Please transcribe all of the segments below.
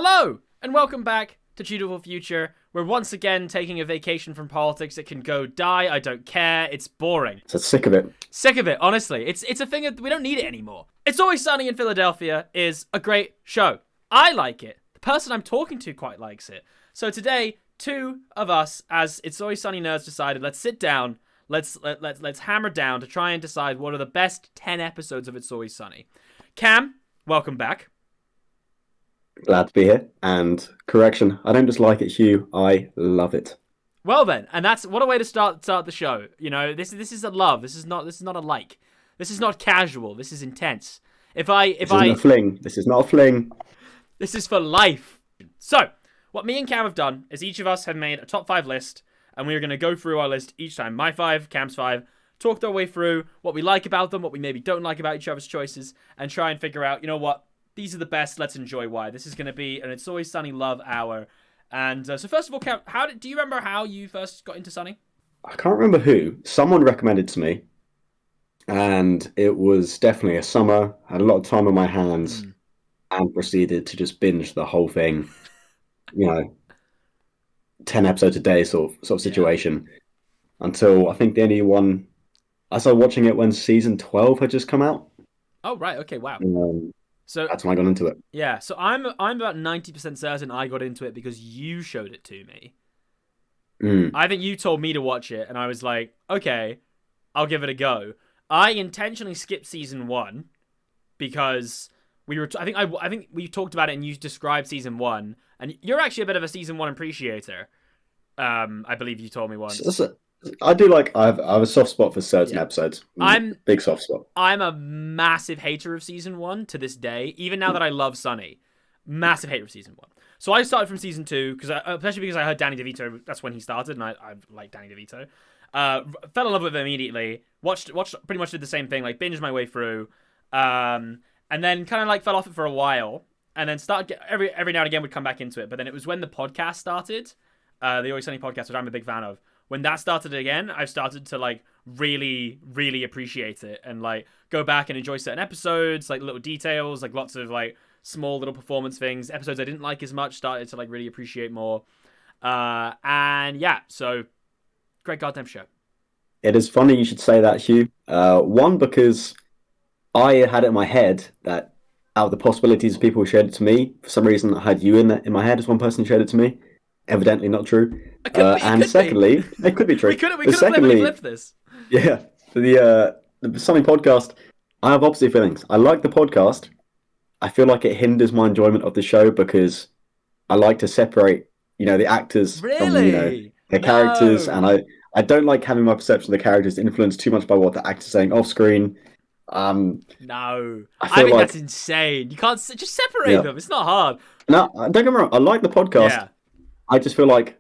Hello, and welcome back to Dutiful Future. We're once again taking a vacation from politics. It can go die, I don't care, it's boring. So sick of it. Sick of it, honestly. It's a thing that we don't need it anymore. It's Always Sunny in Philadelphia is a great show. I like it. The person I'm talking to quite likes it. So today, two of us, as It's Always Sunny nerds, decided, let's sit down, let's hammer down to try and decide what are the best 10 episodes of It's Always Sunny. Cam, welcome back. Glad to be here. And correction, I don't just like it, Hugh. I love it. Well then, and that's what a way to start the show. You know, this is a love. This is not a like. This is not casual. This is intense. This isn't a fling. This is not a fling. This is for life. So, what me and Cam have done is each of us have made a top 5 list, and we're going to go through our list each time. My 5, Cam's 5, talk our way through what we like about them, what we maybe don't like about each other's choices, and try and figure out, you know what, these are the best, let's enjoy why. This is going to be an It's Always Sunny love hour. And so first of all, Cam, do you remember how you first got into Sunny? I can't remember who. Someone recommended to me, and it was definitely a summer. I had a lot of time on my hands, and proceeded to just binge the whole thing. 10 episodes a day sort of situation. Until I think the only one I started watching it when season 12 had just come out. Oh right, okay, wow. So that's when I got into it. Yeah, so I'm about 90% certain I got into it because you showed it to me. I think you told me to watch it, and I was like, okay, I'll give it a go. I intentionally skipped season 1 because I think we talked about it, and you described season 1, and you're actually a bit of a season 1 appreciator. I believe you told me once. I do like. I have a soft spot for certain episodes. Big soft spot. I'm a massive hater of season 1 to this day. Even now that I love Sunny, massive hater of season 1. So I started from season 2 especially because I heard Danny DeVito. That's when he started, and I like Danny DeVito. Fell in love with him immediately. Watched pretty much did the same thing. Like binged my way through, and then kind of like fell off it for a while, and then every now and again would come back into it. But then it was when the podcast started, the Always Sunny podcast, which I'm a big fan of. When that started again, I've started to like really, really appreciate it and like go back and enjoy certain episodes, like little details, like lots of like small little performance things. Episodes I didn't like as much started to like really appreciate more. And yeah, so great goddamn show. It is funny you should say that, Hugh. One, because I had it in my head that out of the possibilities of people who showed it to me, for some reason I had you in my head as one person who showed it to me. Evidently not true. And secondly, it could be true. We could have flipped this. Yeah, the Sunny podcast, I have opposite feelings. I like the podcast. I feel like it hinders my enjoyment of the show because I like to separate, the actors from, their characters, and I don't like having my perception of the characters influenced too much by what the actor's saying off screen. No, I think that's insane. You can't just separate them. It's not hard. No, don't get me wrong. I like the podcast. Yeah. I just feel like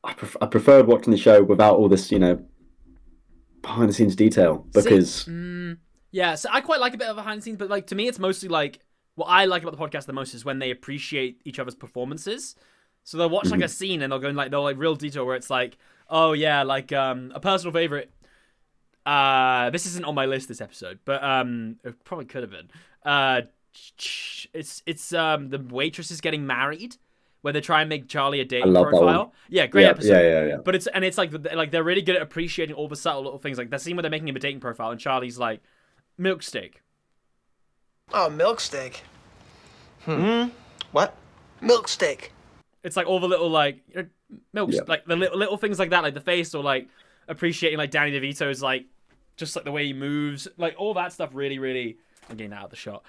I preferred watching the show without all this, behind the scenes detail because. So I quite like a bit of behind the scenes, but like to me, it's mostly like what I like about the podcast the most is when they appreciate each other's performances. So they'll watch like a scene and they'll go in like real detail where it's like, oh yeah, like a personal favorite. This isn't on my list this episode, but it probably could have been. It's the waitress is getting married. Where they try and make Charlie a dating profile. Yeah, great episode. Yeah. But it's like they're really good at appreciating all the subtle little things. Like that scene where they're making him a dating profile and Charlie's like, milk steak. Oh, milk steak. What? Milk steak. It's like all the little like milk, like the little things like that, like the face or like appreciating like Danny DeVito's like just like the way he moves, like all that stuff. Really, really. I'm getting out of the shot.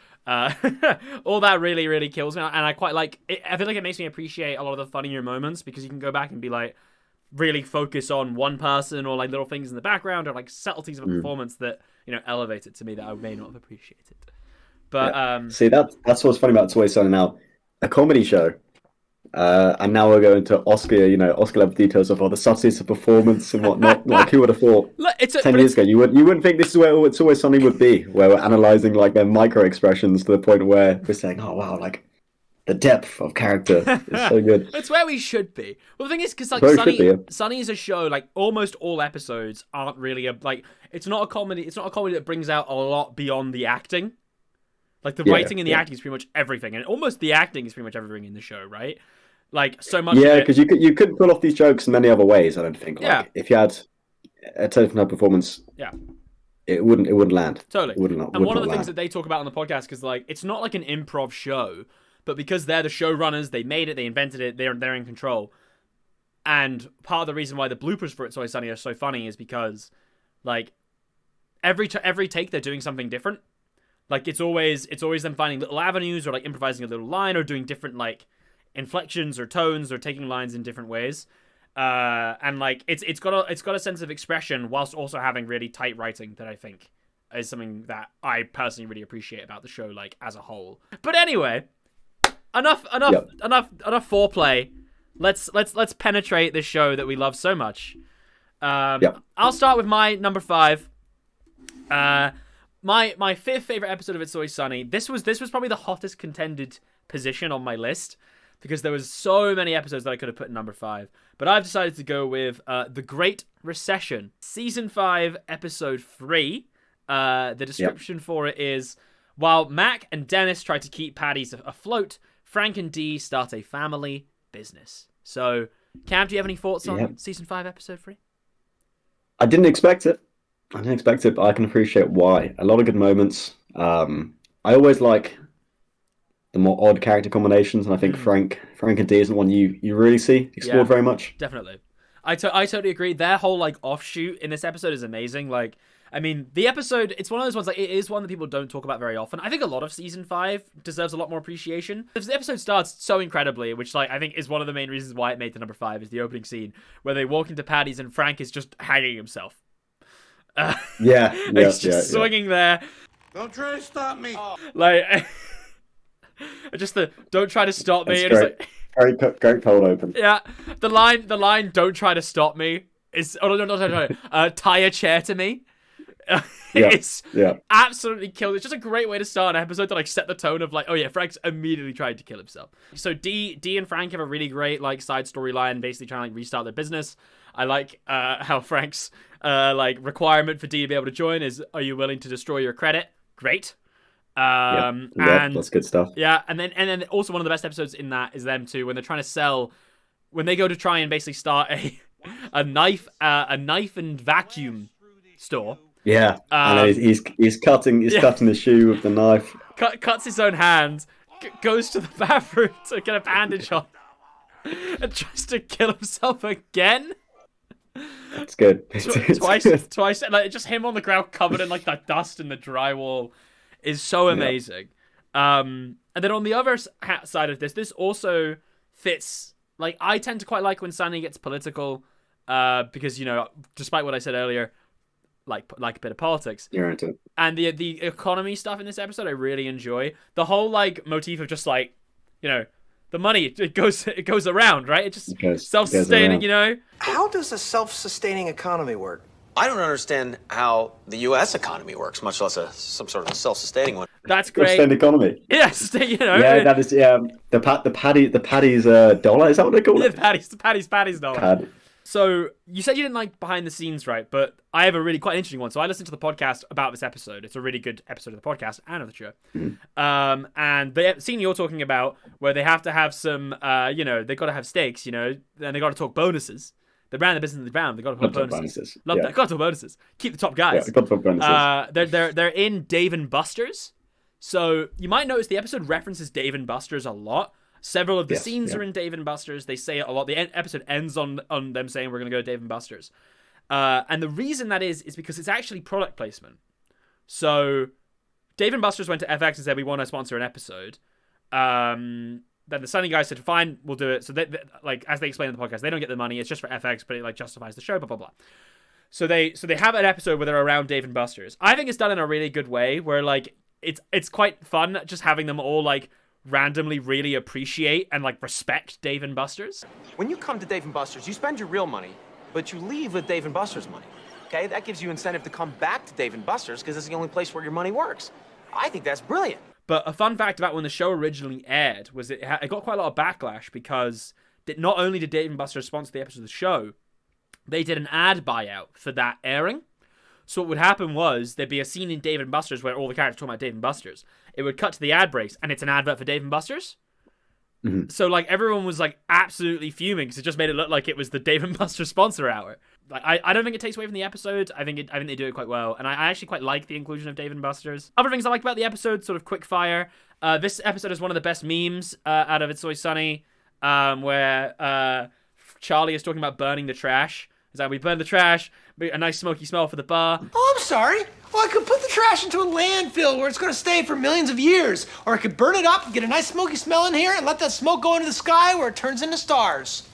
All that really, really kills me, and I quite like it. I feel like it makes me appreciate a lot of the funnier moments because you can go back and be like, really focus on one person or like little things in the background or like subtleties of a performance that elevate it to me that I may not have appreciated. But see, that's what's funny about It's Always Sunny now, a comedy show. And now we're going to Oscar level details of all the subtleties of performance and whatnot. Like, who would have thought 10 years ago you wouldn't think this is where It's Always Sunny would be, where we're analysing like their micro expressions to the point where we're saying, oh wow, like the depth of character is so good. That's where we should be. Well, the thing is, because like Sunny is a show, like almost all episodes aren't really it's not a comedy. It's not a comedy that brings out a lot beyond the acting. Like the writing and the acting is pretty much everything, and almost the acting is pretty much everything in the show, right? Like so much. Yeah, because you couldn't pull off these jokes in many other ways. I don't think. Like if you had a totally performance, it wouldn't land. Totally. It wouldn't. And one of the things that they talk about on the podcast, because like it's not like an improv show, but because they're the showrunners, they made it, they invented it, they're in control. And part of the reason why the bloopers for It's Always Sunny are so funny is because, like, every take they're doing something different. Like it's always them finding little avenues or like improvising a little line or doing different like inflections or tones or taking lines in different ways. And like it's got a sense of expression whilst also having really tight writing that I think is something that I personally really appreciate about the show, like as a whole. But anyway, enough foreplay. Let's penetrate this show that we love so much. I'll start with my number 5. My fifth favorite episode of It's Always Sunny. This was probably the hottest contended position on my list because there was so many episodes that I could have put in number 5. But I've decided to go with The Great Recession, season 5, episode 3. The description for it is: while Mac and Dennis try to keep Paddy's afloat, Frank and Dee start a family business. So, Cam, do you have any thoughts on season 5, episode 3? I didn't expect it, but I can appreciate why. A lot of good moments. I always like the more odd character combinations, and I think Frank and Dee isn't one you really see explored very much. Definitely. I totally agree. Their whole like offshoot in this episode is amazing. Like, I mean, the episode, it's one of those ones, like, it is one that people don't talk about very often. I think a lot of season 5 deserves a lot more appreciation. The episode starts so incredibly, which, like, I think is one of the main reasons why it made to number 5, is the opening scene where they walk into Paddy's and Frank is just hanging himself. He's just swinging there. Don't try to stop me. Like, just the don't try to stop me. It's great. Great cold open. Yeah, the line "Don't try to stop me" is tie a chair to me. It's absolutely killed. It's just a great way to start an episode to like set the tone of like, oh yeah, Frank's immediately trying to kill himself. So Dee and Frank have a really great like side storyline, basically trying to like restart their business. I like how Frank's like requirement for Dee to be able to join is, are you willing to destroy your credit? Great. And that's good stuff. Yeah, and then also one of the best episodes in that is them too, when they're trying to sell, when they go to try and basically start a knife and vacuum store. Yeah, and he's cutting the shoe with the knife. Cuts his own hand, goes to the bathroom to get a bandage on, and tries to kill himself again. That's good. Twice, like just him on the ground covered in like that dust and the drywall is so amazing. And then on the other side of this also fits. Like, I tend to quite like when Sunny gets political, because, you know, despite what I said earlier, like a bit of politics. You're into it. And the economy stuff in this episode, I really enjoy. The whole like motif of just like, you know, the money it goes around, right? It just self-sustaining, you know. How does a self-sustaining economy work? I don't understand how the U.S. economy works, much less some sort of self-sustaining one. That's great. Self-sustaining economy. Yes, you know. Yeah, that is the Paddy's dollar. Is that what they call it? The Paddy's dollar. So you said you didn't like behind the scenes, right? But I have a really quite interesting one. So I listened to the podcast about this episode. It's a really good episode of the podcast and of the show. And the scene you're talking about, where they have to have some, you know, they got to have stakes, you know, and they got to talk bonuses. They ran the business to the ground. They got to talk bonuses. Love that. Got to talk bonuses. Keep the top guys. Yeah, got to talk bonuses. They're in Dave and Buster's. So you might notice the episode references Dave and Buster's a lot. Several of the scenes are in Dave and Buster's. They say it a lot. The episode ends on them saying we're going to go to Dave and Buster's. And the reason that is because it's actually product placement. So Dave and Buster's went to FX and said, we want to sponsor an episode. Then the Sunny guys said, fine, we'll do it. So they, like, as they explain in the podcast, they don't get the money. It's just for FX, but it like justifies the show, blah, blah, blah. So they have an episode where they're around Dave and Buster's. I think it's done in a really good way where like it's quite fun just having them all like randomly really appreciate and like respect Dave and Buster's. When you come to Dave & Buster's, you spend your real money, but you leave with Dave & Buster's money. Okay, that gives you incentive to come back to Dave & Buster's because it's the only place where your money works. I think that's brilliant. But a fun fact about when the show originally aired was it got quite a lot of backlash because not only did Dave & Buster's sponsor the episode of the show, they did an ad buyout for that airing. So what would happen was there'd be a scene in Dave and Buster's where all the characters talking about Dave and Buster's. It would cut to the ad breaks, and it's an advert for Dave and Buster's. Mm-hmm. So like everyone was like absolutely fuming because it just made it look like it was the Dave and Buster's sponsor hour. Like I don't think it takes away from the episode. I think they do it quite well, and I actually quite like the inclusion of Dave and Buster's. Other things I like about the episode, sort of quick fire. This episode is one of the best memes out of It's Always Sunny, where Charlie is talking about burning the trash. Is that we burn the trash, a nice smoky smell for the bar. Oh, I'm sorry. Well, I could put the trash into a landfill where it's going to stay for millions of years. Or I could burn it up, get a nice smoky smell in here, and let that smoke go into the sky where it turns into stars.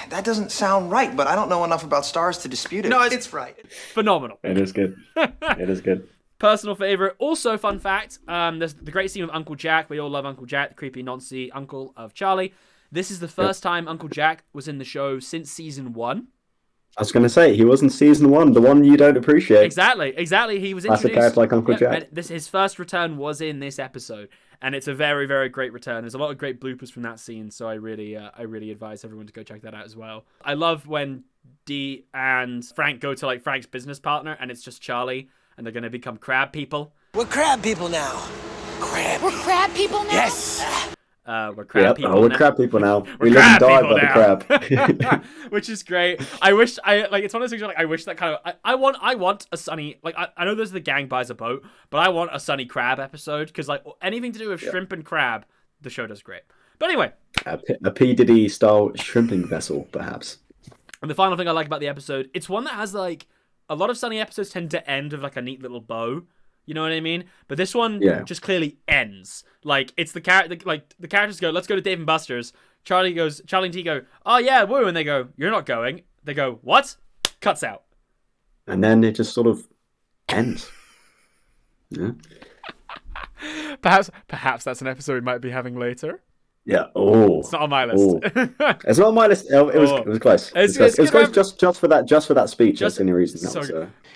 That doesn't sound right, but I don't know enough about stars to dispute it. No, it's right. Phenomenal. It is good. It is good. Personal favorite. Also, fun fact, there's the great scene with Uncle Jack. We all love Uncle Jack, the creepy, noncy uncle of Charlie. This is the first time Uncle Jack was in the show since season 1. I was going to say, he was in season 1, the one you don't appreciate. Exactly. He was That's introduced. a character like Uncle Jack. His first return was in this episode, and it's a very, very great return. There's a lot of great bloopers from that scene, so I really advise everyone to go check that out as well. I love when Dee and Frank go to like Frank's business partner, and it's just Charlie, and they're going to become crab people. We're crab people now. We're crab people now? Yes. We're crab people. We're now. crab people now. We're We live and die crab by people the crab. Which is great. I wish it's one of those things where, like, I wish that kind of I want a Sunny, like, I know there's the gang buys a boat, but I want a Sunny crab episode because like anything to do with shrimp and crab, the show does great. But anyway, a P Diddy style shrimping vessel, perhaps. and the final thing I like about the episode, it's one that has like a lot of Sunny episodes tend to end with like a neat little bow. You know what I mean? But this one just clearly ends. Like, it's the characters go, let's go to Dave and Buster's. Charlie and T go, oh yeah, woo. And they go, you're not going. They go, what? Cuts out. And then it just sort of ends. Yeah. Perhaps that's an episode we might be having later. Yeah. Oh. It's not on my list. It's not on my list. It was close. It was close just for that speech. That's the only reason. He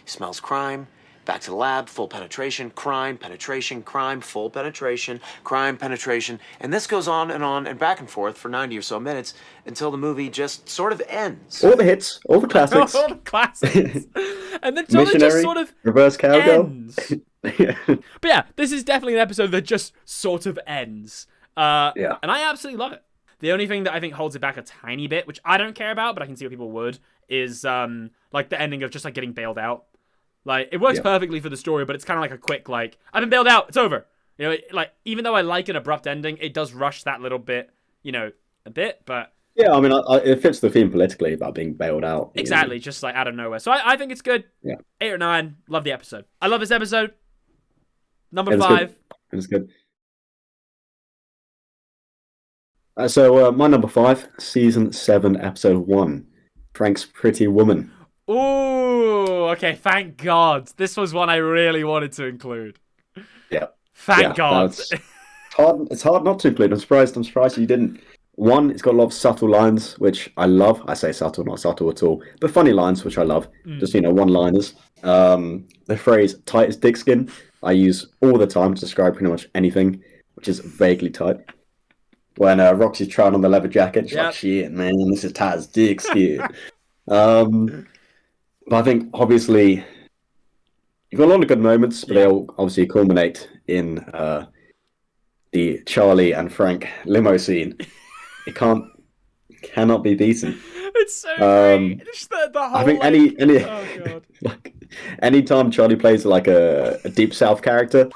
smells crime. Back to the lab, full penetration, crime, full penetration, crime, penetration. And this goes on and back and forth for 90 or so minutes until the movie just sort of ends. All the hits, all the classics. All the classics. And then Charlie just sort of reverse cowgirl. Ends. But yeah, this is definitely an episode that just sort of ends. And I absolutely love it. The only thing that I think holds it back a tiny bit, which I don't care about, but I can see what people would, is like the ending of just like getting bailed out. Like, it works perfectly for the story, but it's kind of like a quick, like, I've been bailed out, it's over. You know, like, even though I like an abrupt ending, it does rush that little bit, you know, a bit, but... Yeah, I mean, it fits the theme politically about being bailed out. Exactly, just like out of nowhere. So I think it's good. Yeah. 8 or 9, love the episode. I love this episode. Number 5. It was good. So, my number 5, season 7, episode 1, Frank's Pretty Woman. Ooh, okay, thank God. This was one I really wanted to include. Yeah. Thank God. It's hard not to include. I'm surprised you didn't. One, it's got a lot of subtle lines, which I love. I say subtle, not subtle at all. But funny lines, which I love. Just, one-liners. The phrase, tight as dick skin, I use all the time to describe pretty much anything, which is vaguely tight. When Roxy's trying on the leather jacket, she's like, shit, man, this is tight as dick skin. But I think, obviously, you've got a lot of good moments, but they all obviously culminate in the Charlie and Frank limo scene. It cannot be beaten. It's so great. Just the whole, I think oh God. anytime Charlie plays like a Deep South character.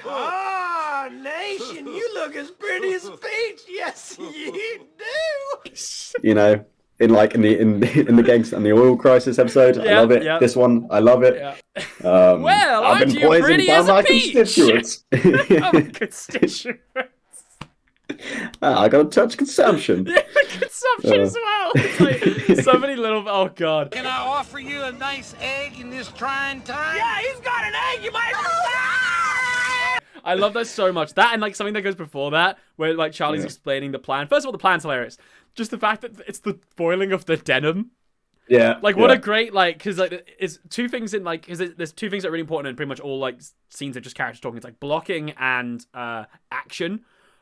Ah, nation, you look as pretty as Peach. Yes, you do. You know. In the Gangsta and the Oil Crisis episode, I love it. This one, I love it. Yeah. Well, aren't you pretty as a peach? Constituents. Oh, constituents. I got to touch consumption. Yeah, consumption as well. It's like so many little. Oh God. Can I offer you a nice egg in this trying time? Yeah, he's got an egg. You might. I love that so much. That and like something that goes before that, where like Charlie's explaining the plan. First of all, the plan's hilarious. Just the fact that it's the boiling of the denim. Yeah. Like, what a great, like, because, like, it's two things in, like, because there's two things that are really important in pretty much all, like, scenes of just characters talking. It's, like, blocking and action.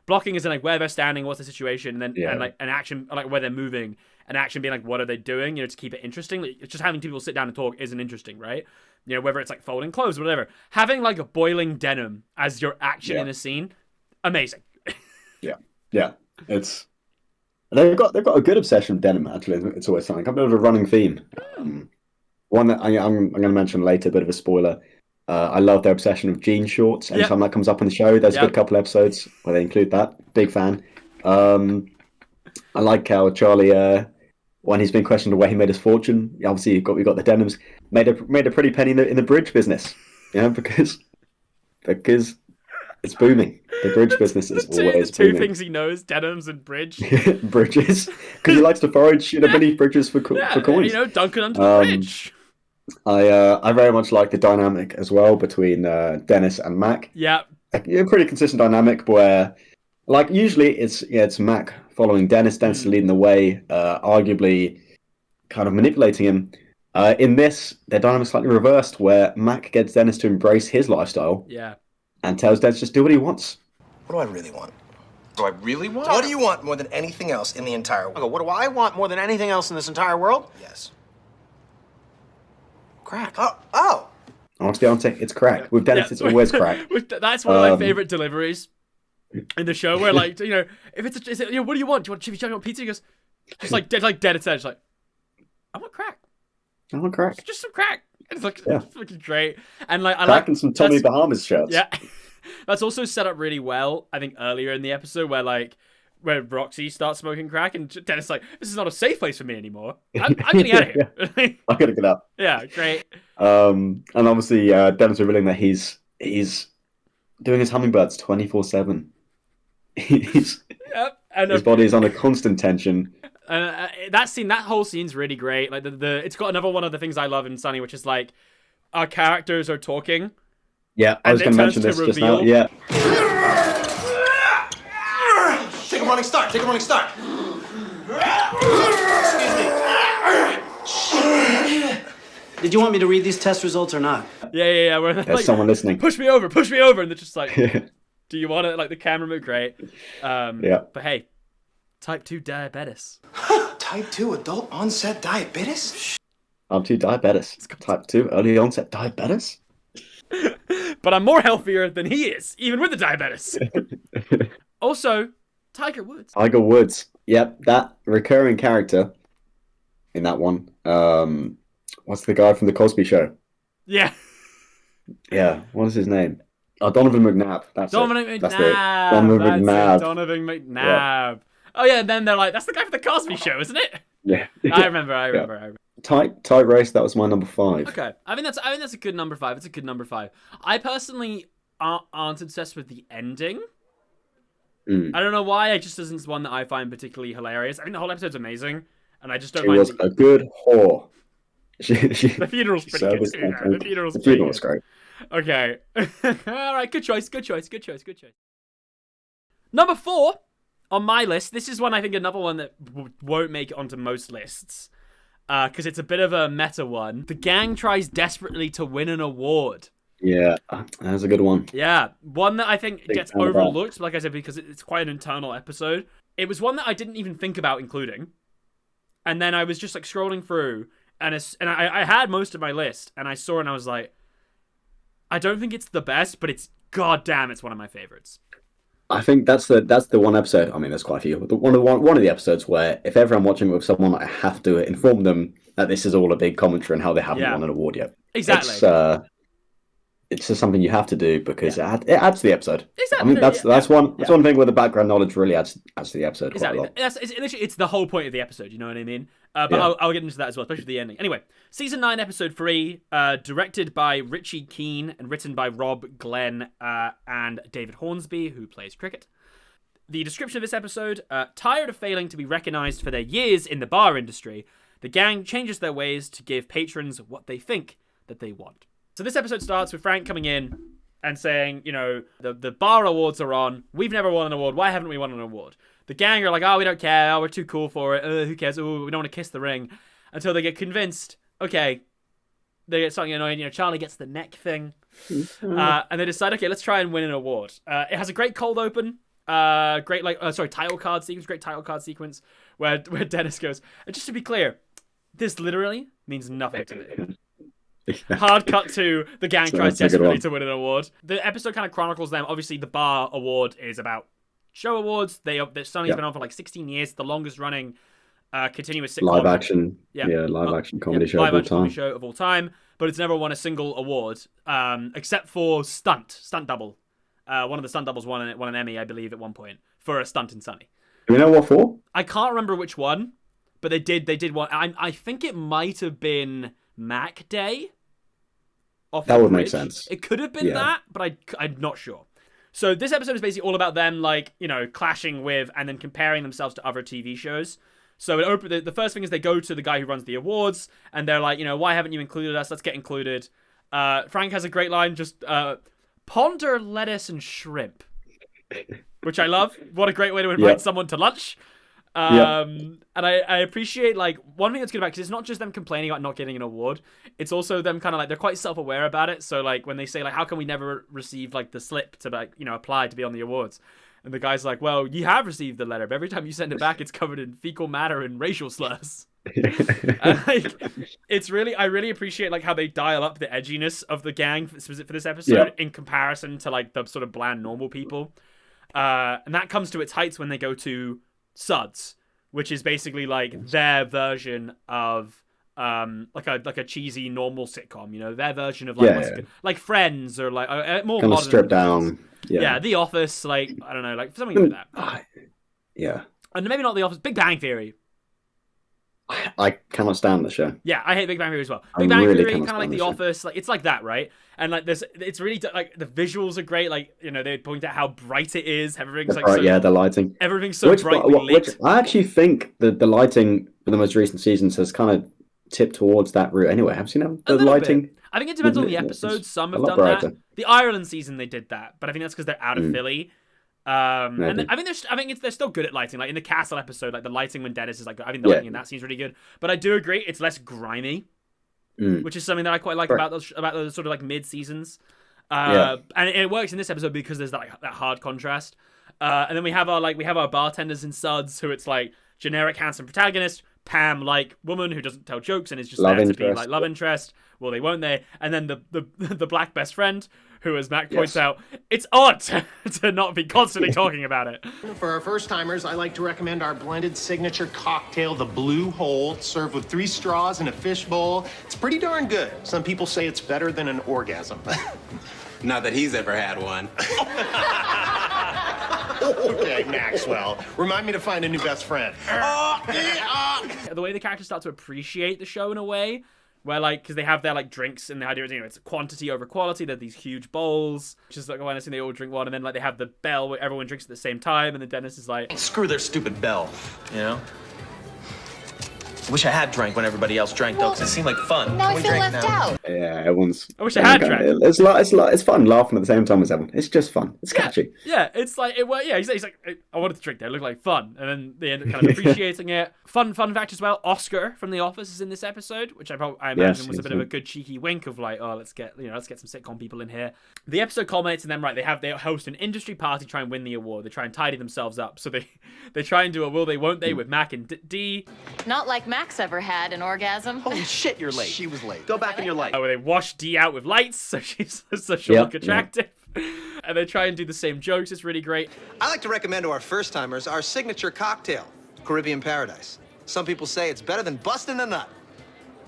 blocking is in like where they're standing, what's the situation, and then Yeah. and like an action, like where they're moving, and action being like what are they doing, to keep it interesting. Like, just having people sit down and talk isn't interesting, right? Whether it's like folding clothes or whatever. Having like a boiling denim as your action in a scene, amazing. Yeah. They've got a good obsession with denim. Actually, it's always something. A bit of a running theme. One that I'm going to mention later, a bit of a spoiler. I love their obsession with jean shorts. Anytime that comes up on the show, there's a good couple episodes where they include that. Big fan. I like how Charlie, when he's been questioned where he made his fortune, obviously we got the denims, made a pretty penny in the bridge business. Because it's booming. The bridge business is always booming. Two things he knows: denims and bridge. Bridges, because he likes to forage beneath bridges for coins. Dunking under the bridge. I very much like the dynamic as well between Dennis and Mac. Yeah, a pretty consistent dynamic where, like, usually it's Mac following Dennis. Dennis leading the way, arguably kind of manipulating him. In this, their dynamic's slightly reversed, where Mac gets Dennis to embrace his lifestyle. Yeah. And tells Dennis just do what he wants. What do I really want? Do I really want? What do you want more than anything else in the entire world? Okay, what do I want more than anything else in this entire world? Yes. Crack. Oh. I want the answer. It's crack. With Dennis, it's always crack. That's one of my favorite deliveries in the show, where like if it's what do you want? Do you want chimichurri? You want pizza? He goes just like dead at edge, like I want crack. I want crack. Just some crack. It's like it's fucking great. And like I crack like and some Tommy Bahamas shirts. Yeah. That's also set up really well, I think, earlier in the episode where Roxy starts smoking crack and Dennis like, this is not a safe place for me anymore. I'm getting out of here. I'm gonna get up. Yeah, great. And obviously Dennis revealing that he's doing his hummingbirds 24/7. His body is under constant tension. That whole scene's really great. Like it's got another one of the things I love in Sunny, which is like our characters are talking. Yeah, I was going to mention this just now. Yeah. Take a running start. Excuse me. Did you want me to read these test results or not? Yeah. There's someone listening. Push me over, and they're just like, do you want it? Like the camera move, great. But hey, type 2 diabetes. Type 2 adult onset diabetes? Type 2 diabetes. Type 2 early onset diabetes? But I'm more healthier than he is, even with the diabetes. Also, Tiger Woods. Tiger Woods. Yep, that recurring character in that one. What's the guy from the Cosby Show? Yeah. Yeah, what is his name? Oh, Donovan McNabb. Donovan McNabb. Yeah. Oh yeah, and then they're like, that's the guy from the Cosby Show, isn't it? Yeah. I remember. Tight race, that was my number 5. Okay. I think that's a good number 5. It's a good number 5. I personally aren't obsessed with the ending. I don't know why. It just isn't one that I find particularly hilarious. I think the whole episode's amazing, and I just don't mind. She was a good whore. The funeral's pretty good too. The funeral's great. Okay. All right. Good choice. Number 4 on my list. This is another one that won't make it onto most lists. Because it's a bit of a meta one. The gang tries desperately to win an award. Yeah, that's a good one. Yeah, one that I think gets overlooked, like I said, because it's quite an internal episode. It was one that I didn't even think about including. And then I was just like scrolling through, and I had most of my list, and I saw it and I was like, I don't think it's the best, but it's goddamn, it's one of my favorites. I think that's the one episode. I mean, there's quite a few. But one of the episodes where if ever I'm watching with someone, I have to inform them that this is all a big commentary and how they haven't won an award yet. Exactly. It's just something you have to do because it adds to the episode. Exactly. I mean, that's one thing where the background knowledge really adds to the episode. Exactly. Quite a lot. It's the whole point of the episode. You know what I mean? But I'll get into that as well, especially the ending. Anyway, season 9, episode 3, directed by Richie Keane and written by Rob Glenn and David Hornsby, who plays cricket. The description of this episode: tired of failing to be recognized for their years in the bar industry, the gang changes their ways to give patrons what they think that they want. So this episode starts with Frank coming in and saying, the bar awards are on. We've never won an award. Why haven't we won an award? The gang are like, we don't care. We're too cool for it. Who cares? We don't want to kiss the ring. Until they get convinced. Okay. They get something annoying. Charlie gets the neck thing. And they decide, okay, let's try and win an award. It has a great cold open. great title card sequence. Great title card sequence where Dennis goes. And just to be clear, this literally means nothing to me. Hard cut to the gang tries desperately to win an award. The episode kind of chronicles them. Obviously, the Bar Award is about show awards. Sunny's been on for like 16 years, the longest running continuous sitcom. Live action comedy show of all time. But it's never won a single award, except for stunt double. One of the stunt doubles won an Emmy, I believe, at one point for a stunt in Sunny. Do we know what for? I can't remember which one, but they did one. I think it might have been Mac Day. That would make sense. It could have been that, but I'm not sure. So this episode is basically all about them, like, you know, clashing with and then comparing themselves to other TV shows. So the first thing is they go to the guy who runs the awards, and they're like, you know, why haven't you included us? Let's get included. Frank has a great line, just ponder lettuce and shrimp, which I love. What a great way to invite someone to lunch. And I appreciate, like, one thing that's good about it, because it's not just them complaining about not getting an award, it's also them kind of like, they're quite self-aware about it. So like when they say like, how can we never receive like the slip to, like, you know, apply to be on the awards, and the guy's like, well, you have received the letter, but every time you send it back it's covered in fecal matter and racial slurs. And, like, I really appreciate like how they dial up the edginess of the gang for this episode in comparison to like the sort of bland normal people, and that comes to its heights when they go to Suds, which is basically like their version of like a cheesy normal sitcom, you know, their version of like like Friends, or like more kind modern, of stripped down. The Office, like, I don't know, like something like that. And maybe not The Office, Big Bang Theory. I cannot stand the show. Yeah, I hate Big Bang Theory as well. Big Bang Theory, kind of like The Office, like it's like that, right? And like it's really like the visuals are great. Like, you know, they point out how bright it is. Everything's like the lighting. Everything's so brightly lit. Which I actually think the lighting for the most recent seasons has kind of tipped towards that route. Anyway, have you seen the lighting? Bit. I think it depends on the episode. Some have done that. The Ireland season they did that, but I think that's because they're out of Philly. And I think they're still good at lighting. Like in the Castle episode, like the lighting when Dennis is like, I think the lighting in that scene's really good. But I do agree, it's less grimy, which is something that I quite like about those sort of like mid seasons. And it works in this episode because there's that hard contrast. And then we have our bartenders in Suds, who it's like generic handsome protagonist, Pam like woman who doesn't tell jokes and is just there to be like love interest. Well, they won't they? And then the black best friend, who, as Mac points out, it's odd to not be constantly talking about it. For our first timers, I like to recommend our blended signature cocktail, the Blue Hole, served with 3 straws in a fishbowl. It's pretty darn good. Some people say it's better than an orgasm. Not that he's ever had one. Okay, Maxwell. Remind me to find a new best friend. The way the characters start to appreciate the show in a way, where like, because they have their like drinks, and the idea is, you know, it's quantity over quality. They're these huge bowls, just like when I see they all drink one, and then like they have the bell where everyone drinks at the same time, and then Dennis is like, screw their stupid bell, you know? I wish I had drank when everybody else drank, though, because it seemed like fun. Now I feel left out. Yeah, everyone's. I wish I had drank. It's fun laughing at the same time as everyone. It's just fun. It's catchy. Yeah, it's like he's like, I wanted to drink there. It looked like fun, and then they end up kind of appreciating it. Fun fact as well. Oscar from The Office is in this episode, which I imagine was a bit of a good cheeky wink of like, oh, let's get some sitcom people in here. The episode culminates in them, right? They host an industry party, try and win the award. They try and tidy themselves up, so they try and do a will they won't they with Mac and D. Not like Max ever had an orgasm. Holy shit, you're late. She was late. Go back in your life. Where they wash D out with lights, so she'll look attractive. And they try and do the same jokes. It's really great. I like to recommend to our first timers our signature cocktail, Caribbean Paradise. Some people say it's better than busting a nut.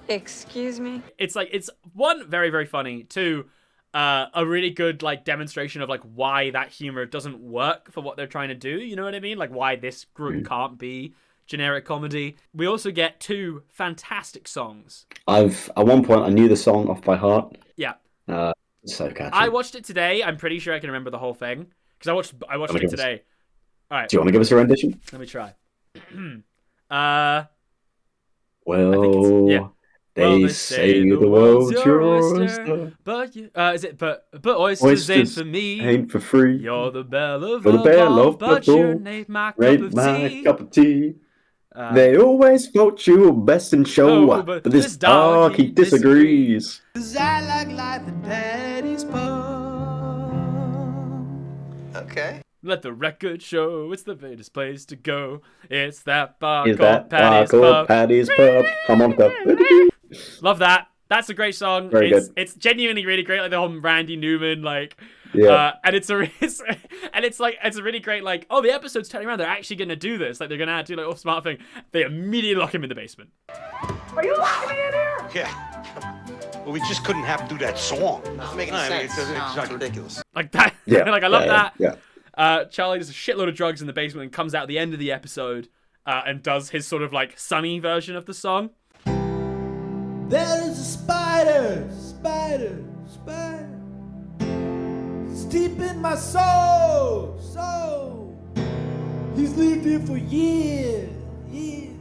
Excuse me? It's like, it's one, very, very funny. Two, a really good like demonstration of like why that humor doesn't work for what they're trying to do. You know what I mean? Like why this group can't be generic comedy. We also get 2 fantastic songs. At one point I knew the song off by heart. Yeah. So catchy. I watched it today. I'm pretty sure I can remember the whole thing because I watched it today. All right. Do you want to give us a rendition? Let me try. They say the world's your oyster, but oysters ain't for me. Ain't for free. You're the belle of all, but you ain't my cup of tea. They always vote you best in show, but this dog he disagrees. 'Cause I like life in Daddy's pub. Okay. Let the record show it's the greatest place to go. It's that bar Is called that Paddy's called Pub. Paddy's Pub? Harmonica. Love that. That's a great song. Very good. It's genuinely really great. Like the whole Randy Newman, like, Yeah. and it's a really great, like, oh, the episode's turning around. They're actually gonna do this. Like, they're gonna do like off smart thing. They immediately lock him in the basement. Are you locking me in here? Yeah. Well, we just couldn't have to do that song. Doesn't make any I mean, sense. it's It's ridiculous. Like that. Yeah. Like I love that. Yeah. Charlie does a shitload of drugs in the basement and comes out at the end of the episode and does his sort of like sunny version of the song. There is a spider, it's deep in my soul. He's lived here for years. He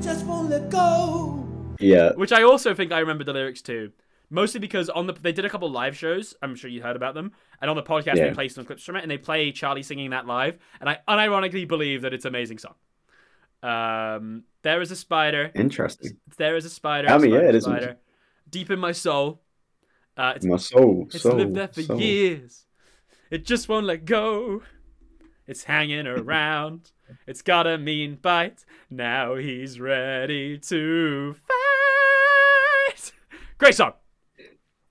just won't let go. Yeah. Which I also think I remember the lyrics to. Mostly because they did a couple live shows. I'm sure you heard about them. And on the podcast, they play some clips from it. And they play Charlie singing that live. And I unironically believe that it's an amazing song. There is a spider. Interesting. There is a spider. I mean, it is. Spider. Deep in my soul. It's my soul. It's lived there for years. It just won't let go. It's hanging around. It's got a mean bite. Now he's ready to fight. Great song.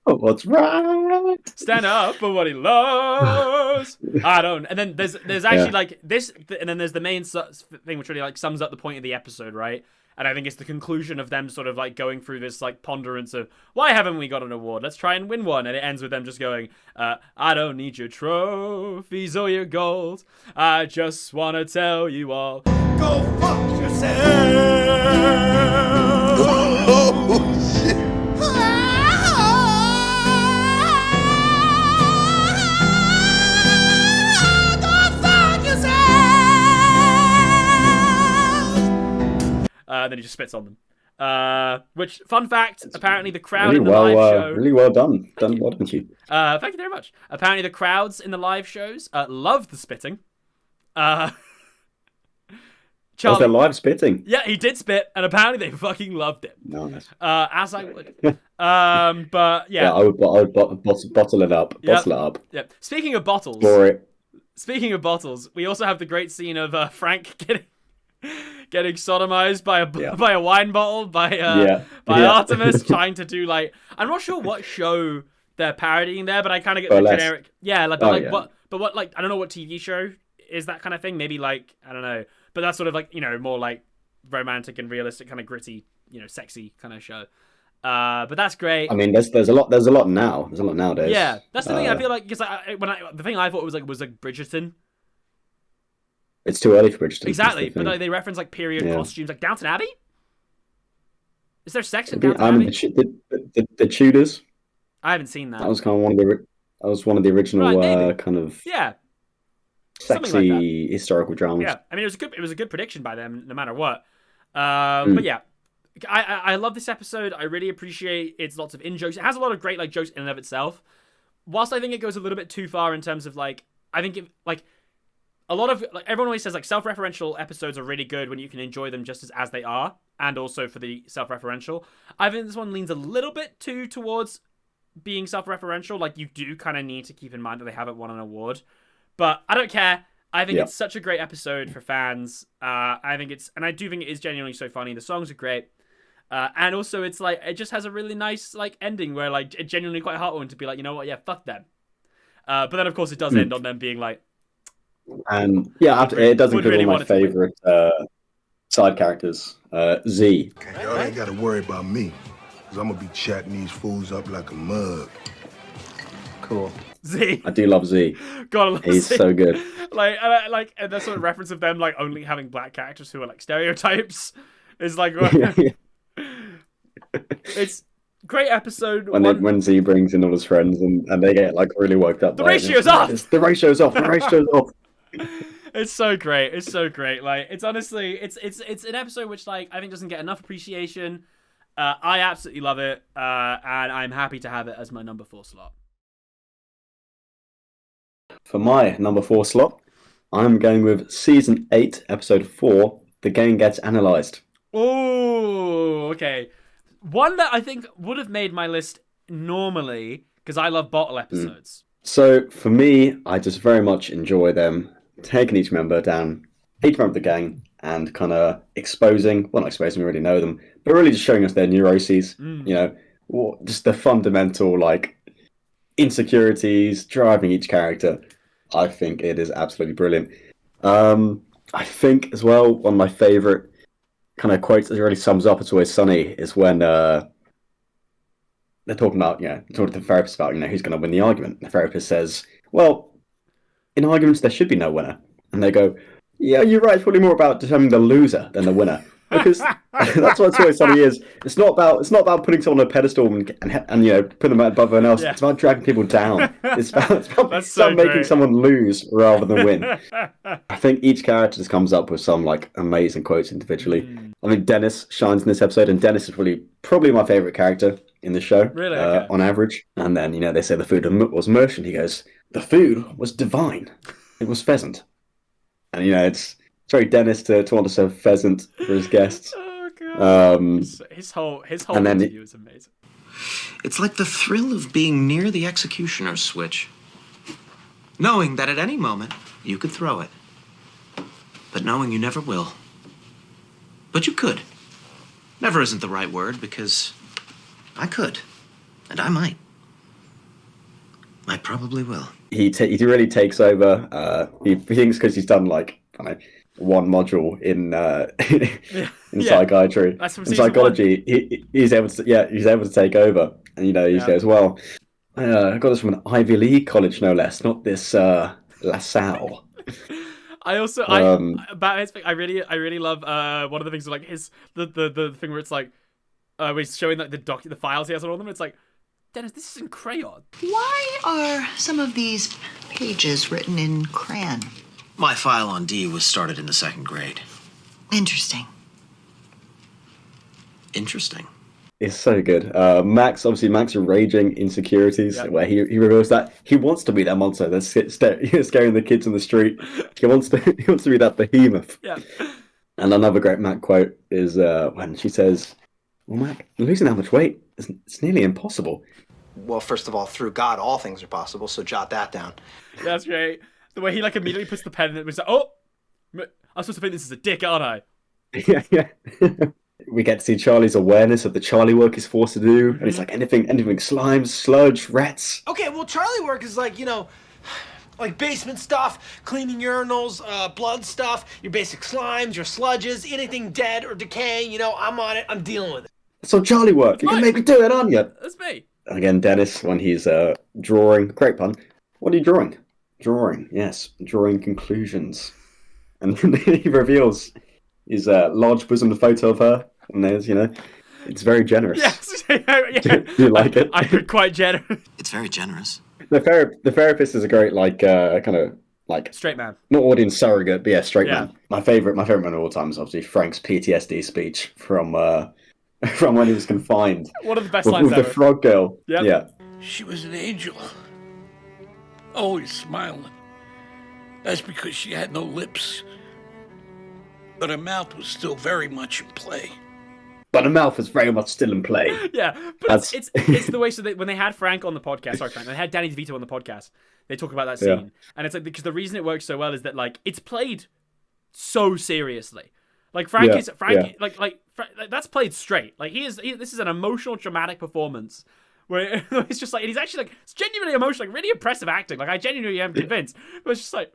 Oh, what's right? Stand up for what he loves. I don't. And then there's actually like this, and then there's the main thing which really like sums up the point of the episode, right? And I think it's the conclusion of them sort of like going through this like ponderance of why haven't we got an award? Let's try and win one. And it ends with them just going, I don't need your trophies or your gold. I just want to tell you all, go fuck yourself. Oh, shit. Then he just spits on them. Which, fun fact, apparently the crowd really in the live show... Really well done. Well done, Hugh. Thank you very much. Apparently the crowds in the live shows love the spitting. Was there live spitting? Yeah, he did spit, and apparently they fucking loved it. Nice. As I would. But, yeah. Yeah, I would bottle it up. Yep. Bottle it up. Yep. Speaking of bottles... For it. Speaking of bottles, we also have the great scene of Frank getting sodomized by a wine bottle by Artemis trying to do like I'm not sure what show they're parodying there, but I kind of get the generic but what like I don't know what TV show is that kind of thing. Maybe like I don't know, but that's sort of like more like romantic and realistic kind of gritty sexy kind of show. But that's great. I mean, there's a lot now. There's a lot nowadays. Yeah, that's the thing. I feel like because the thing I thought was like Bridgerton. It's too early for Bridgerton. Exactly, but like, they reference like period costumes, like Downton Abbey. Is there sex in Downton Abbey? The Tudors. I haven't seen that. That was kind of one of the original kind of sexy like historical dramas. Yeah, I mean it was a good prediction by them, no matter what. But yeah, I love this episode. I really appreciate its lots of in jokes. It has a lot of great like jokes in and of itself. Whilst I think it goes a little bit too far in terms of like I think it like. A lot of like everyone always says like self-referential episodes are really good when you can enjoy them just as they are, and also for the self-referential. I think this one leans a little bit too towards being self-referential. Like you do kind of need to keep in mind that they haven't won an award, but I don't care. I think it's such a great episode for fans. I do think it is genuinely so funny. The songs are great, and also it's like it just has a really nice like ending where like it genuinely quite heartwarming to be like fuck them. But then of course it does end on them being like. And it does include one of my favorite side characters, Z. Y'all ain't got to worry about me, because I'm going to be chatting these fools up like a mug. Cool. Z. I do love Z. God, I love He's Z. so good. And the sort of reference of them like only having black characters who are like stereotypes is like it's great episode. When Z brings in all his friends and they get like really worked up. The ratio's off. The ratio's off. The ratio's off. It's so great. It's so great. Like it's honestly, it's an episode which like I think doesn't get enough appreciation. I absolutely love it, and I'm happy to have it as my number 4 slot. For my number 4 slot, I'm going with season 8, episode 4. The game gets analyzed. Oh, okay. One that I think would have made my list normally because I love bottle episodes. So for me, I just very much enjoy them taking each member of the gang, and kind of exposing, well, not exposing, we already know them, but really just showing us their neuroses, just the fundamental, like, insecurities driving each character. I think it is absolutely brilliant. I think, as well, one of my favorite kind of quotes that really sums up It's Always Sunny is when they're talking about, talking to the therapist about, who's going to win the argument. The therapist says, well, in arguments, there should be no winner. And they go, yeah, you're right. It's probably more about determining the loser than the winner. Because that's what It's Always Sunny is. It's not about putting someone on a pedestal and putting them above everyone else. Yeah. It's about dragging people down. It's about making someone lose rather than win. I think each character just comes up with some like amazing quotes individually. I mean, Dennis shines in this episode, and Dennis is probably my favorite character in the show, really, okay. On average. And then they say the food was mush, and he goes, the food was divine. It was pheasant. And it's very Dennis to want to serve pheasant for his guests. Oh god! His whole interview is amazing. It's like the thrill of being near the executioner's switch, knowing that at any moment you could throw it, but knowing you never will. But you could. Never isn't the right word, because I could, and I might. I probably will. He really takes over. He thinks because he's done like one module in psychiatry, that's from in psychology. He's able to take over, and he says, "Well, I got this from an Ivy League college, no less, not this LaSalle." I also about his thing. I really love one of the things like the thing where it's like where he's showing like the files he has on all of them. It's like, Dennis, this is in crayon. Why are some of these pages written in crayon? My file on D was started in the 2nd grade. Interesting. Interesting. It's so good. Max raging insecurities, where he reveals that he wants to be that monster that's scaring the kids on the street. He wants to be that behemoth. Yeah. And another great Mac quote is when she says, "Well, Mac, losing that much weight, it's nearly impossible." Well, first of all, through God, all things are possible, so jot that down. That's great. The way he immediately puts the pen in it, was like, oh, I'm supposed to think this is a dick, aren't I? Yeah. We get to see Charlie's awareness of the Charlie work he's forced to do, and it's like anything slime, sludge, rats. Okay, well, Charlie work is like, like basement stuff, cleaning urinals, blood stuff, your basic slimes, your sludges, anything dead or decaying, I'm on it, I'm dealing with it. That's all Charlie work. You can make me do it, aren't you? That's me. Again, Dennis, when he's drawing, great pun. What are you drawing? Drawing, yes, drawing conclusions. And then he reveals his large bosomed photo of her, and there's, it's very generous. Yes, Do you like it? I heard quite generous. It's very generous. The therapist is a great, kind of straight man, not audience surrogate, but yeah, straight man. My favorite moment of all time is obviously Frank's PTSD speech from when he was confined. One of the best lines with ever. The frog girl. Yep. Yeah. She was an angel, always smiling. That's because she had no lips, but her mouth was still very much in play. But her mouth was very much still in play. Yeah, but it's the way. So when they had Frank on the podcast, they had Danny DeVito on the podcast. They talk about that scene, and it's like because the reason it works so well is that like it's played so seriously. Like Frank that's played straight. Like this is an emotional, dramatic performance where it's just like, and he's actually like, it's genuinely emotional, like really impressive acting. Like I genuinely am convinced, but it's just like,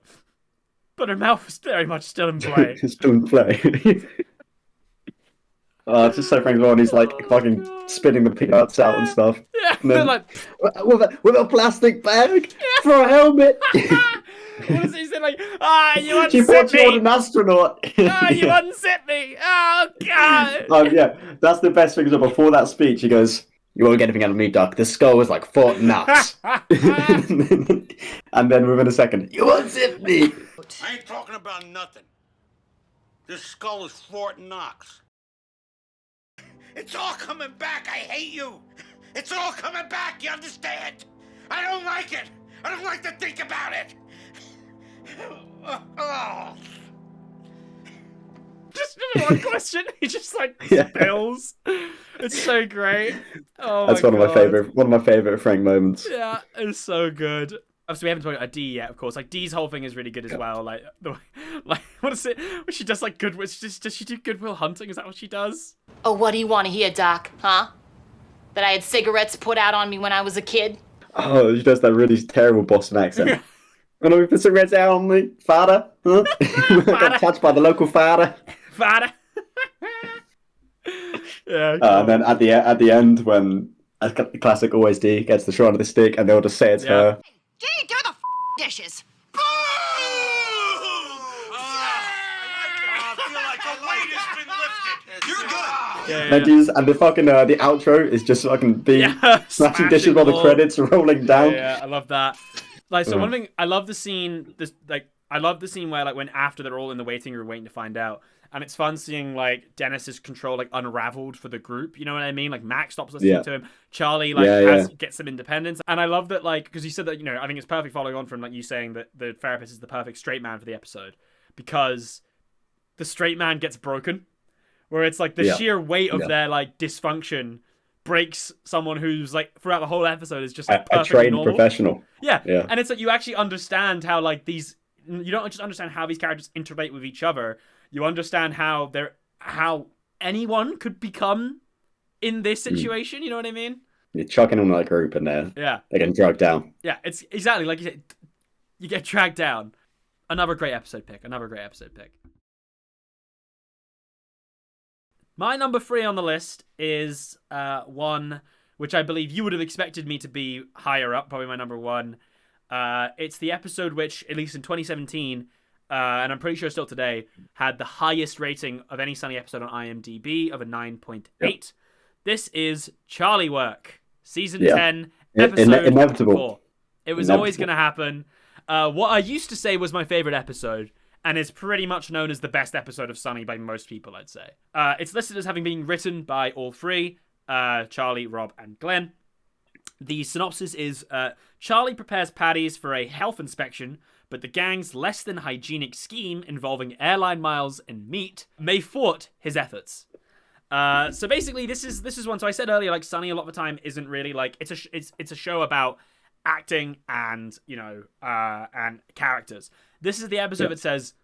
but her mouth was very much still in play. It's still in play. It's just so Frank Lauren, he's like fucking spitting the peanuts out and stuff. Yeah, and then, like with a plastic bag for a helmet. What is he saying? Like, you unzip She thought me! you were an astronaut. You unzip me! Oh, God! Yeah, that's the best thing. So before that speech, he goes, "You won't get anything out of me, Doc. This skull was like Fort Knox." And then within a second, "You unzip me!" I ain't talking about nothing. This skull is Fort Knox. It's all coming back. I hate you. It's all coming back. You understand? I don't like it. I don't like to think about it. Just one question. He just like spills. It's so great. Oh, that's one of my favorite Frank moments. Yeah, it's so good. Obviously, we haven't talked about D yet, of course. Like, D's whole thing is really good as well. Like, what is it? When she does, like, goodwill... Does she do Goodwill Hunting? Is that what she does? Oh, what do you want to hear, Doc? Huh? That I had cigarettes put out on me when I was a kid? Oh, she does that really terrible Boston accent. When we put cigarettes out on me, father? Huh? Got touched by the local father. Father. Yeah. And then at the end, when a classic always D gets the shot of the stick, and they'll just say it's her. Gee, do the dishes. And the fucking the outro is just fucking being smashing dishes while the credits are rolling down. Yeah, I love that. Like, so one thing, I love the scene. I love the scene where, like, when after they're all in the waiting room waiting to find out, and it's fun seeing, like, Dennis's control, like, unraveled for the group. You know what I mean? Like, Max stops listening to him. Charlie, like, gets some independence. And I love that, like, because you said that, you know, I think it's perfect following on from, like, you saying that the therapist is the perfect straight man for the episode, because the straight man gets broken, where it's like the sheer weight of their, like, dysfunction breaks someone who's, like, throughout the whole episode is just, like, a trained normal. professional. Yeah, and it's like you actually understand how, like, these... You don't just understand how these characters interrelate with each other. You understand how anyone could become in this situation. You know what I mean? You're chucking them like a group, and they're getting dragged down. Yeah, it's exactly like you said. You get dragged down. Another great episode pick. My number 3 on the list is one which I believe you would have expected me to be higher up, probably my number 1. It's the episode which, at least in 2017, and I'm pretty sure still today, had the highest rating of any Sunny episode on IMDb of a 9.8. Yep. This is Charlie Work, season 10, episode Inevitable. 4. It was always going to happen. What I used to say was my favorite episode, and is pretty much known as the best episode of Sunny by most people, I'd say. It's listed as having been written by all 3, Charlie, Rob, and Glenn. The synopsis is, Charlie prepares Patty's for a health inspection, but the gang's less than hygienic scheme involving airline miles and meat may thwart his efforts. So basically, this is one. So I said earlier, like, Sunny a lot of the time isn't really like it's a show about acting and, you know, and characters. This is the episode that says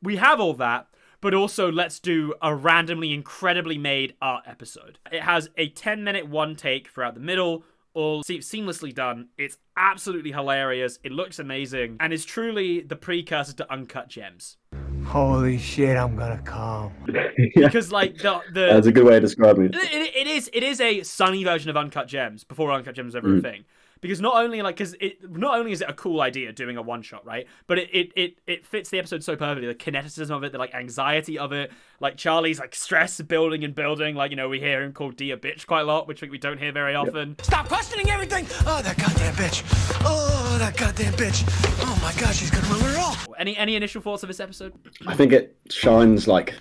we have all that, but also let's do a randomly incredibly made art episode. It has a 10-minute one take throughout the middle, all seamlessly done. It's absolutely hilarious. It looks amazing, and is truly the precursor to Uncut Gems. Holy shit, I'm gonna come. Because, like, the that's a good way of describing it. It is a Sunny version of Uncut Gems before Uncut Gems was ever a thing. Because not only is it a cool idea doing a one shot, right? But it fits the episode so perfectly. The kineticism of it, the, like, anxiety of it, like Charlie's, like, stress building and building. Like, you know, we hear him called D a bitch quite a lot, which we don't hear very often. Stop questioning everything! Oh, that goddamn bitch! Oh, that goddamn bitch! Oh my gosh, she's gonna ruin it all! Any initial thoughts of this episode? I think it shines, like,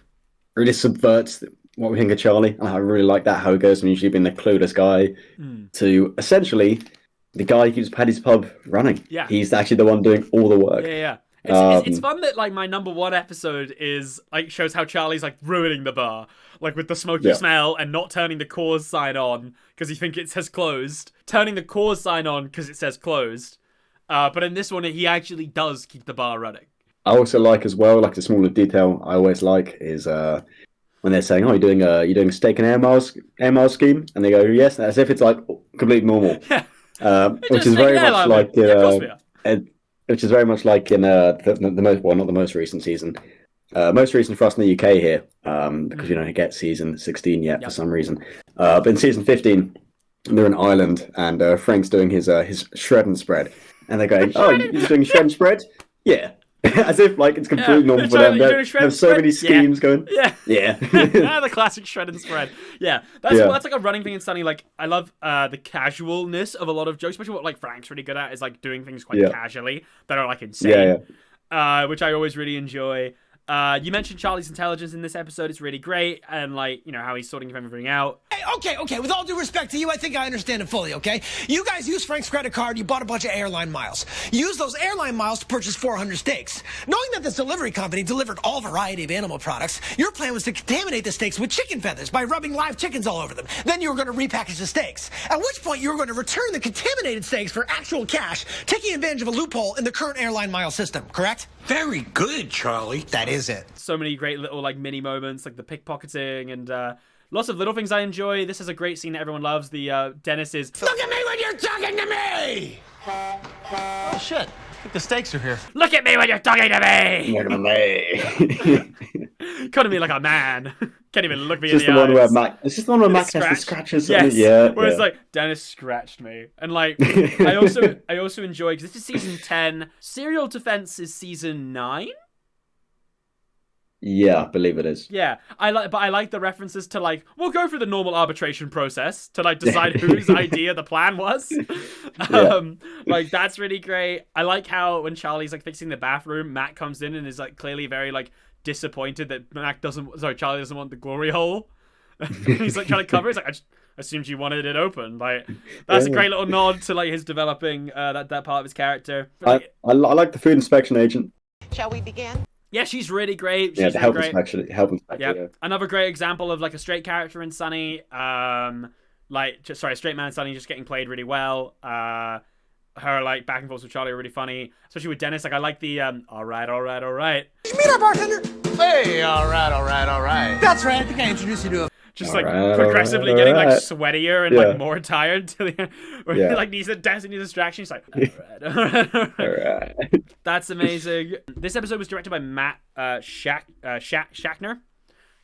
really subverts what we think of Charlie. And I really like that, how it goes from usually being the clueless guy to essentially the guy who keeps Paddy's pub running. Yeah. He's actually the one doing all the work. Yeah. It's fun that, like, my number 1 episode is, like, shows how Charlie's, like, ruining the bar, like, with the smoky smell and not turning the cause sign on because you think it says closed, turning the cause sign on because it says closed. But in this one, he actually does keep the bar running. I also like as well, like, the smaller detail I always like is when they're saying, "Oh, you're doing steak and air miles scheme," and they go, "Yes," as if it's like completely normal. Which is very much like which is very much like in not the most recent season. Most recent for us in the UK here, because we don't get season 16 yet for some reason. But in season 15, they're in Ireland, and Frank's doing his shred and spread, and they're going, "Oh, you're doing shred and spread? Yeah." As if, like, it's completely normal for them. They have so many schemes going. Yeah. The classic shred and spread. Yeah. That's like a running thing in Sunny. Like, I love the casualness of a lot of jokes, especially what, like, Frank's really good at is, like, doing things quite casually that are, like, insane. Which I always really enjoy. You mentioned Charlie's intelligence in this episode. It's really great, and, like, you know, how he's sorting everything out. Hey, okay. With all due respect to you, I think I understand it fully, okay? You guys used Frank's credit card, you bought a bunch of airline miles. You used those airline miles to purchase 400 steaks. Knowing that this delivery company delivered all variety of animal products, your plan was to contaminate the steaks with chicken feathers by rubbing live chickens all over them. Then you were going to repackage the steaks. At which point you were going to return the contaminated steaks for actual cash, taking advantage of a loophole in the current airline mile system, correct? Very good, Charlie. That is it. So many great little like mini moments, like the pickpocketing and lots of little things I enjoy. This is a great scene that everyone loves. The Dennis is, look at me when you're talking to me! Oh shit, I think the steaks are here. Look at me when you're talking to me! Look at me. Come to me like a man. Can't even look me It's in just the the eyes. one where Mac. It's just the one where Mac has the scratches. Yes. Yeah. Where it's like Dennis scratched me, and like I also enjoy because this is season 10. Serial Defense is season 9. Yeah, I believe it is. Yeah, I like the references to like we'll go through the normal arbitration process to like decide whose idea the plan was. Like that's really great. I like how when Charlie's like fixing the bathroom, Matt comes in and is like clearly very like disappointed that Charlie doesn't want the glory hole. He's like trying to cover it. He's like, I just assumed you wanted it open. Like that's a great little nod to like his developing that part of his character. Like, I like the food inspection agent. Shall we begin? yeah, she's really great. Yeah, She's the really help great. inspection. Yeah, another great example of like a straight character in Sunny. A straight man in Sunny just getting played really well. Her like back and forth with Charlie are really funny, especially with Dennis. Like I like the all right. You meet our bartender? Hey, all right. That's right, I think I introduced you to him. Just like progressively getting like sweatier and like more tired to the where he like needs a distraction. He's like, all right. That's amazing. This episode was directed by Matt Shackner,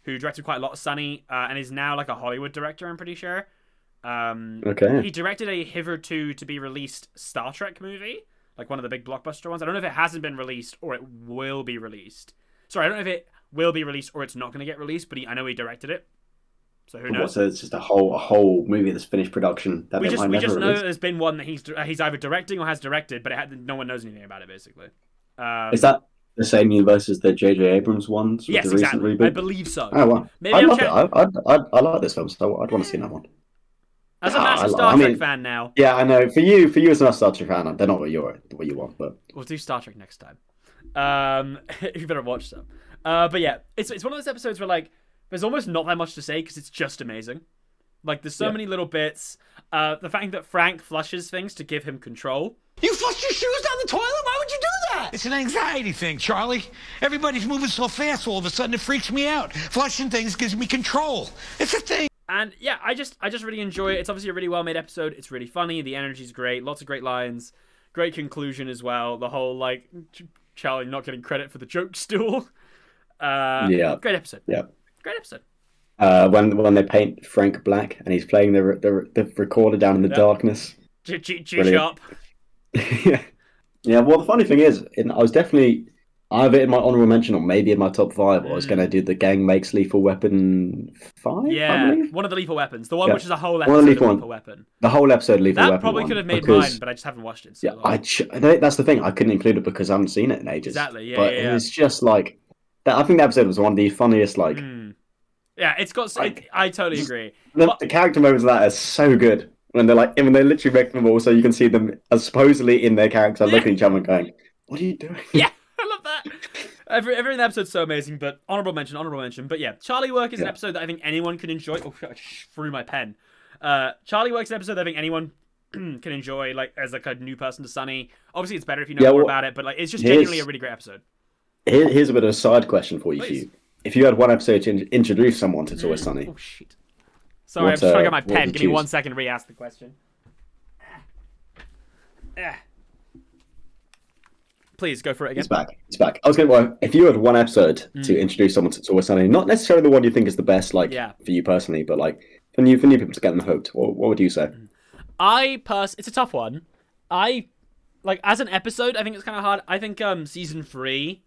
who directed quite a lot of Sunny and is now like a Hollywood director, I'm pretty sure. Okay. He directed a hitherto to be released Star Trek movie, like one of the big blockbuster ones. I don't know if it hasn't been released or it will be released. Sorry, I don't know if it will be released or it's not going to get released, but I know he directed it. So who knows? So it's just a whole movie that's finished production. That we just know that there's been one that he's either directing or has directed, but no one knows anything about it basically. Is that the same universe as the J.J. Abrams ones? Yes, the recent exactly. reboot? I believe so. Oh wow! Maybe I love it. I like this film, so I'd want to see that one. As a massive Star Trek fan now. Yeah, I know. For you as a Star Trek fan, they're not what you want, but we'll do Star Trek next time. You better watch some. But yeah, it's one of those episodes where like there's almost not that much to say because it's just amazing. Like there's so many little bits. The fact that Frank flushes things to give him control. You flushed your shoes down the toilet? Why would you do that? It's an anxiety thing, Charlie. Everybody's moving so fast all of a sudden it freaks me out. Flushing things gives me control. It's a thing. And yeah, I just really enjoy it. It's obviously a really well made episode. It's really funny. The energy's great. Lots of great lines. Great conclusion as well. The whole like Charlie not getting credit for the joke stool. Great episode. Yeah. Great episode. When they paint Frank black and he's playing the recorder down in the darkness. G sharp. Yeah. Well, the funny thing is, I was definitely either in my honorable mention or maybe in my top 5. I was going to do the Gang Makes Lethal Weapon 5. Yeah, one of the lethal weapons. The one which is a whole episode of Lethal Weapon. The whole episode of Lethal Weapon. That probably could have made mine, but I just haven't watched it. So that's the thing. I couldn't include it because I haven't seen it in ages. Exactly. Yeah. But it's just like that. I think that episode was one of the funniest. Like, yeah, it's got. I totally agree. The character moments of that are so good when they're like, when they literally make them all, so you can see them as supposedly in their character looking at each other and going, "What are you doing?" Yeah, I love that. Every in the episode's so amazing, but honorable mention. But yeah, Charlie Work is an episode that I think anyone can enjoy. Oh, I threw my pen. Charlie Work is an episode that I think anyone can enjoy, like as like a new person to Sunny. Obviously, it's better if you know more about it, but like it's just genuinely a really great episode. Here's a bit of a side question for you, Hugh. If you had one episode to introduce someone to It's Always Sunny. Oh shit! Sorry, I'm just trying to get my pen. Give me 1 second to re-ask the question. Please go for it again. It's back. I was going to. If you had one episode to introduce someone to It's Always Sunny, not necessarily the one you think is the best, like for you personally, but like for new people to get them hooked, what would you say? It's a tough one. I like as an episode, I think it's kind of hard. I think season 3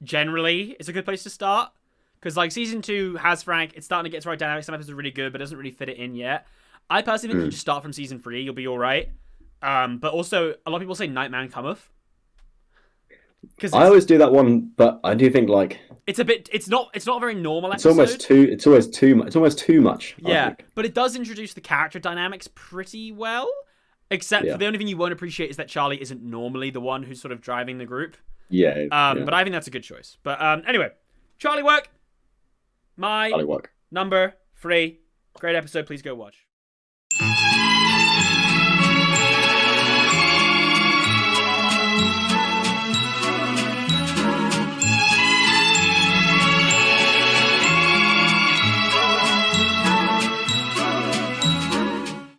generally is a good place to start because like season 2 has Frank. It's starting to get its right dynamic. Some episodes are really good, but doesn't really fit it in yet. I personally think you just start from season 3, you'll be all right. But also a lot of people say Nightman Cometh. I always do that one, but I do think like It's a bit. It's not a very normal It's episode. almost too much. It's almost too much. Yeah, but it does introduce the character dynamics pretty well. Except for the only thing you won't appreciate is that Charlie isn't normally the one who's sort of driving the group. Yeah. But I think that's a good choice. But anyway, Charlie Work. My Charlie Work. number 3. Great episode. Please go watch.